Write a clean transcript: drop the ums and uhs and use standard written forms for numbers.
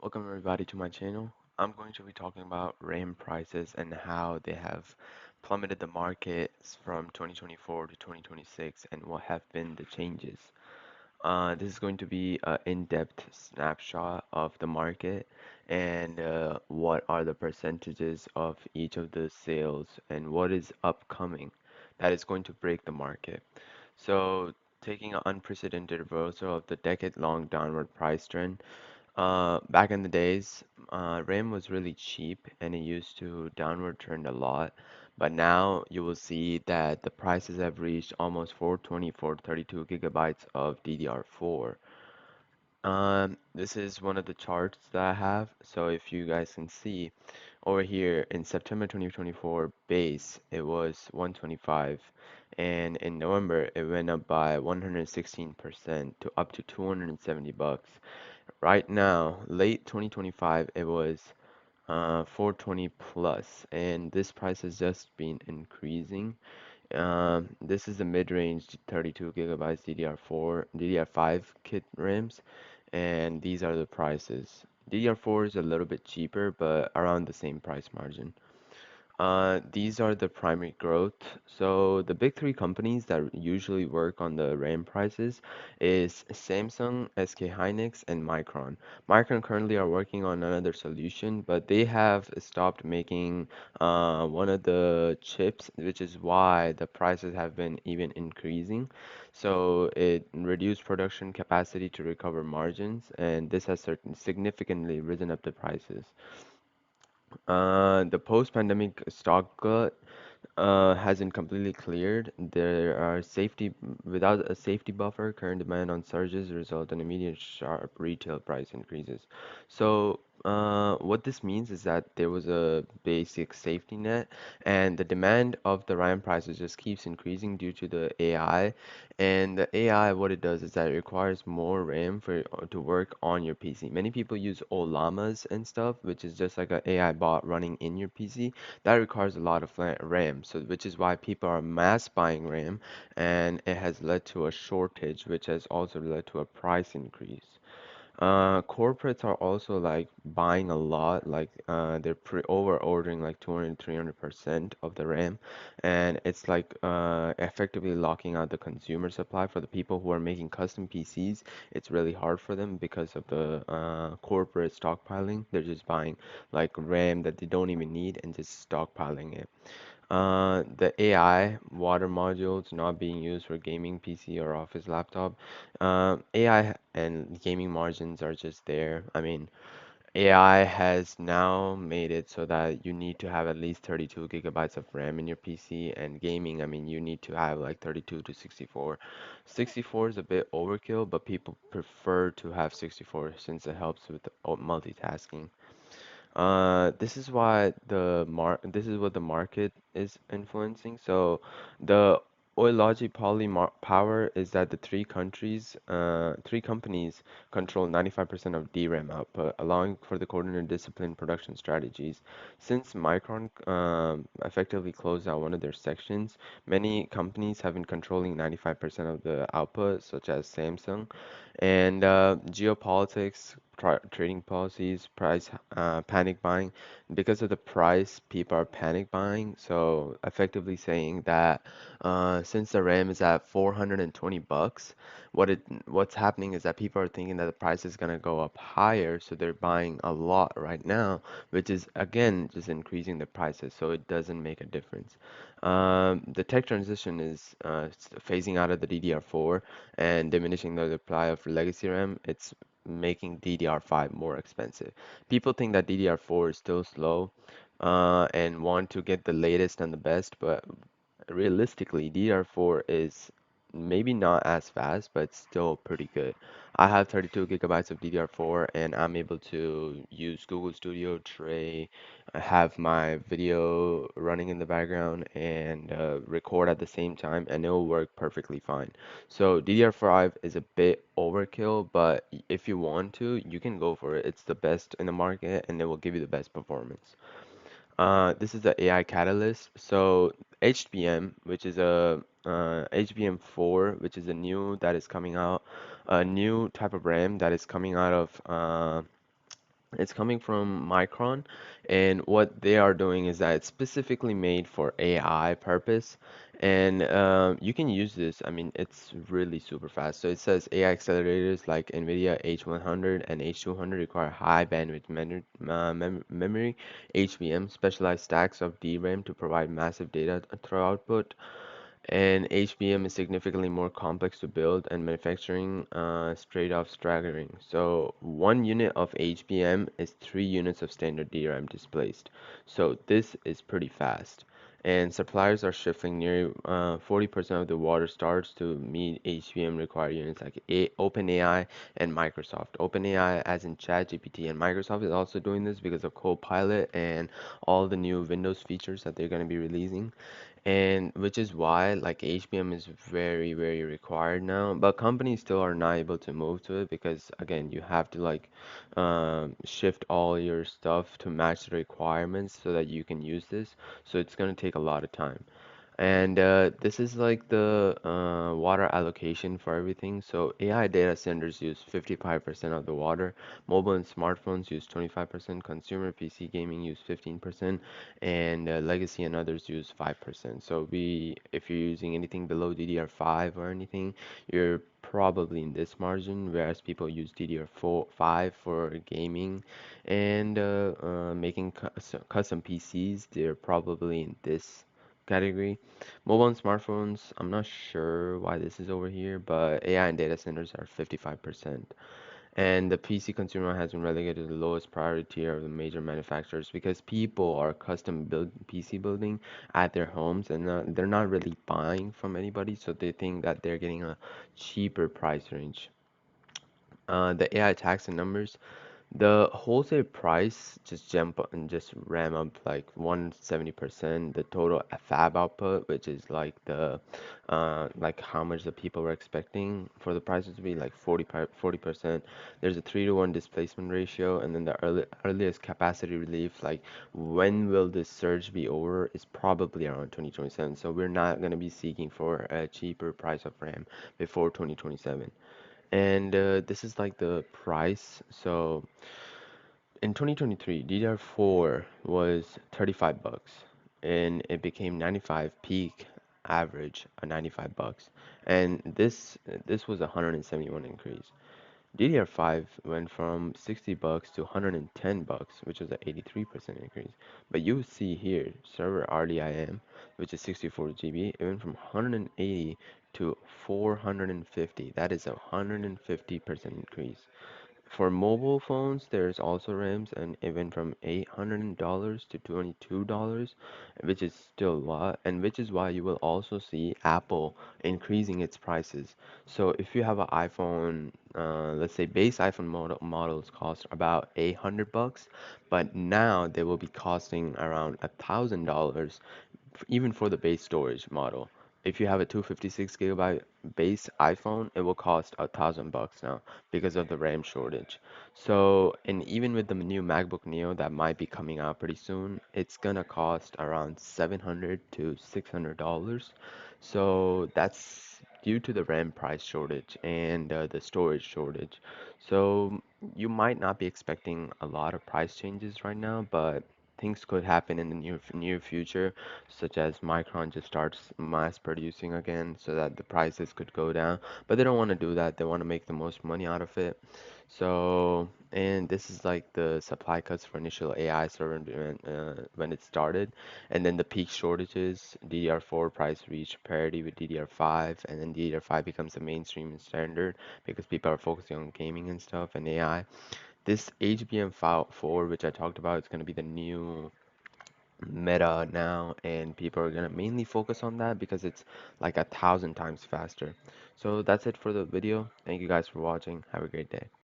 Welcome everybody to my channel. I'm going to be talking about RAM prices and how they have plummeted the market from 2024 to 2026 and what have been the changes. This is going to be an in-depth snapshot of the market and what are the percentages of each of the sales and what is upcoming that is going to break the market. So, taking an unprecedented reversal of the decade-long downward price trend, back in the days, RAM was really cheap and it used to downward trend a lot. But now you will see that the prices have reached almost 420 for 32 gigabytes of DDR4. This is one of the charts that I have. So if you guys can see over here in September 2024 base, it was 125. And in November, it went up by 116% to up to 270 bucks. Right now, late 2025, it was 420 plus, and this price has just been increasing. This is the mid-range 32 gigabytes DDR4, DDR5 kit RAMs, and these are the prices. DDR4 is a little bit cheaper, but around the same price margin. These are the primary growth. So the big three companies that usually work on the RAM prices is Samsung, SK Hynix, and Micron. Micron currently are working on another solution, but they have stopped making one of the chips, which is why the prices have been even increasing. So it reduced production capacity to recover margins, and this has significantly risen up the prices. The post-pandemic stock glut hasn't completely cleared. There are without a safety buffer, current demand on surges result in immediate sharp retail price increases. So, what this means is that there was a basic safety net, and the demand of the RAM prices just keeps increasing due to the AI. And the AI, what it does is that it requires more RAM for to work on your PC. Many people use Olamas and stuff, which is just like an AI bot running in your PC that requires a lot of RAM, so which is why people are mass buying RAM, and it has led to a shortage, which has also led to a price increase. Corporates are also like buying a lot, like they're pre over ordering like 200, 300% of the RAM, and it's like effectively locking out the consumer supply for the people who are making custom PCs. It's really hard for them because of the corporate stockpiling. They're just buying like RAM that they don't even need and just stockpiling it. The AI water modules not being used for gaming PC or office laptop. AI and gaming margins are just there. I mean, AI has now made it so that you need to have at least 32 gigabytes of RAM in your PC, and gaming, I mean, you need to have like 32 to 64. 64 is a bit overkill, but people prefer to have 64 since it helps with multitasking. This is what the market is influencing. So the Oilogy Poly Power is that the three companies control 95% of DRAM output, allowing for the coordinated disciplined production strategies. Since Micron effectively closed out one of their sections, many companies have been controlling 95% of the output, such as Samsung. And geopolitics, trading policies, price panic buying. Because of the price, people are panic buying. So effectively saying that since the RAM is at 420 bucks, what's happening is that people are thinking that the price is gonna go up higher, so they're buying a lot right now, which is again just increasing the prices. So it doesn't make a difference. The tech transition is phasing out of the DDR4 and diminishing the supply of legacy RAM. It's making DDR5 more expensive. People think that DDR4 is still slow and want to get the latest and the best, but realistically, DDR4 is maybe not as fast, but still pretty good. I have 32 gigabytes of DDR4 and I'm able to use Google Studio Tray, have my video running in the background and record at the same time, and it will work perfectly fine. So DDR5 is a bit overkill, but if you want to, you can go for it. It's the best in the market and it will give you the best performance. This is the AI Catalyst. So HBM, which is a HBM4, which is a new that is coming out, a new type of RAM that is coming out of It's coming from Micron, and what they are doing is that it's specifically made for AI purpose, and you can use this. I mean, it's really super fast. So it says AI accelerators like NVIDIA H100 and H200 require high bandwidth memory, HBM, specialized stacks of DRAM to provide massive data through output. And HBM is significantly more complex to build and manufacturing straight off staggering. So 1 unit of HBM is 3 units of standard DRAM displaced. So this is pretty fast. And suppliers are shifting nearly 40% of the water starts to meet HBM required units like OpenAI and Microsoft. OpenAI, as in ChatGPT, and Microsoft is also doing this because of Copilot and all the new Windows features that they're going to be releasing, and which is why like HBM is very very required now, but companies still are not able to move to it because again you have to like shift all your stuff to match the requirements so that you can use this, so it's going to take a lot of time. And this is like the water allocation for everything. So AI data centers use 55% of the water, mobile and smartphones use 25%, consumer PC gaming use 15%, and legacy and others use 5%. So if you're using anything below DDR5 or anything, you're probably in this margin, whereas people use DDR4, 5 for gaming and making custom PCs, they're probably in this category. Mobile and smartphones, I'm not sure why this is over here, but AI and data centers are 55%. And the PC consumer has been relegated to the lowest priority tier of the major manufacturers because people are custom build PC building at their homes, and they're not really buying from anybody, so they think that they're getting a cheaper price range. The AI tax and numbers. The wholesale price just jump up and just ram up like 170%. The total fab output, which is like the like how much the people were expecting for the prices to be like 40%. There's a 3-to-1 displacement ratio, and then the earliest capacity relief, like when will this surge be over, is probably around 2027. So we're not gonna be seeking for a cheaper price of RAM before 2027. And this is like the price. So in 2023, DDR4 was 35 bucks and it became 95 peak average of 95 bucks. And this was a 171 increase. DDR5 went from 60 bucks to 110 bucks, which was an 83% increase. But you see here, server RDIM, which is 64 GB, it went from 180 to 450. That is a 150% increase. For mobile phones, there's also RAMs, and it went from $800 to $22, which is still a lot, and which is why you will also see Apple increasing its prices. So if you have an iPhone, let's say base iPhone models cost about 800 bucks, but now they will be costing around $1,000 even for the base storage model. If you have a 256 gigabyte base iPhone, it will cost $1,000 now because of the RAM shortage. So, and even with the new MacBook Neo that might be coming out pretty soon, it's gonna cost around 700 to $600. So that's due to the RAM price shortage and the storage shortage. So you might not be expecting a lot of price changes right now, but things could happen in the near future, such as Micron just starts mass producing again so that the prices could go down. But they don't want to do that. They want to make the most money out of it. So, and this is like the supply cuts for initial AI server when it started, and then the peak shortages. DDR4 price reached parity with DDR5, and then DDR5 becomes the mainstream and standard because people are focusing on gaming and stuff and AI. This HBM4, which I talked about, is going to be the new meta now, and people are going to mainly focus on that because it's like 1,000 times faster. So that's it for the video. Thank you guys for watching. Have a great day.